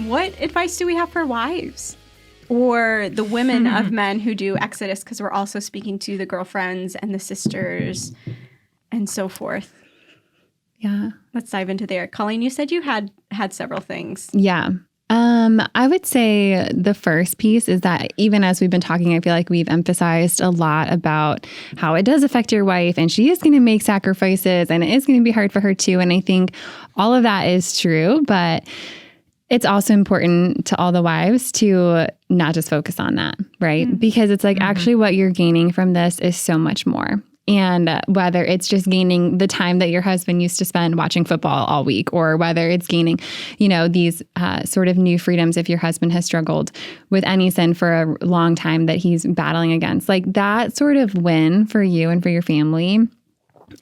what advice do we have for wives or the women of men who do Exodus? Because we're also speaking to the girlfriends and the sisters and so forth. Yeah. Let's dive into there. Colleen, you said you had several things. Yeah. I would say the first piece is that even as we've been talking, I feel like we've emphasized a lot about how it does affect your wife and she is going to make sacrifices and it is going to be hard for her too. And I think all of that is true, but it's also important to all the wives to not just focus on that, right? Mm-hmm. Because it's like actually what you're gaining from this is so much more. And whether it's just gaining the time that your husband used to spend watching football all week, or whether it's gaining, these sort of new freedoms if your husband has struggled with any sin for a long time that he's battling against, like that sort of win for you and for your family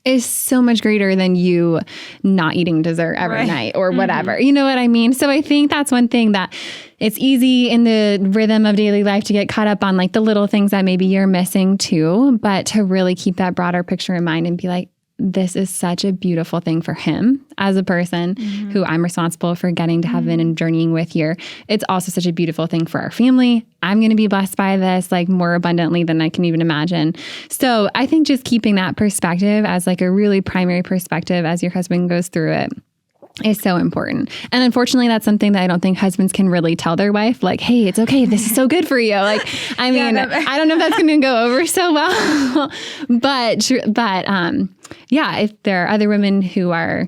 is so much greater than you not eating dessert every night or whatever. You know what I mean? So I think that's one thing that it's easy in the rhythm of daily life to get caught up on like the little things that maybe you're missing too, but to really keep that broader picture in mind and be like, this is such a beautiful thing for him as a person who I'm responsible for getting to heaven and journeying with here. It's also such a beautiful thing for our family. I'm going to be blessed by this like more abundantly than I can even imagine. So I think just keeping that perspective as like a really primary perspective as your husband goes through it is so important. And unfortunately, that's something that I don't think husbands can really tell their wife, like, hey, it's okay. This is so good for you. Like, I mean, I don't know if that's going to go over so well, but if there are other women who are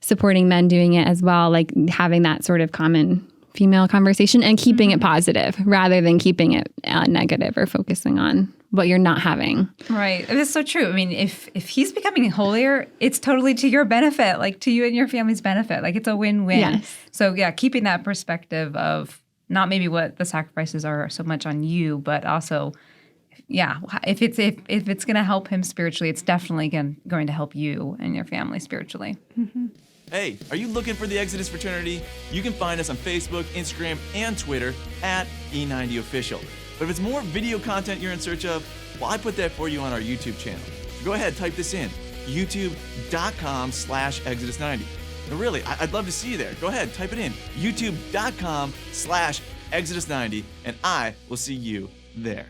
supporting men doing it as well, like having that sort of common female conversation and keeping it positive rather than keeping it negative or focusing on what you're not having. Right. That's so true. I mean, if he's becoming holier, it's totally to your benefit, like to you and your family's benefit. Like it's a win-win. Yes. So yeah, keeping that perspective of not maybe what the sacrifices are so much on you, but also, yeah, if it's going to help him spiritually, it's definitely going to help you and your family spiritually. Mm-hmm. Hey, are you looking for the Exodus Fraternity? You can find us on Facebook, Instagram, and Twitter at E90Official. But if it's more video content you're in search of, well, I put that for you on our YouTube channel. So go ahead, type this in, youtube.com/Exodus90. And really, I'd love to see you there. Go ahead, type it in, youtube.com/Exodus90, and I will see you there.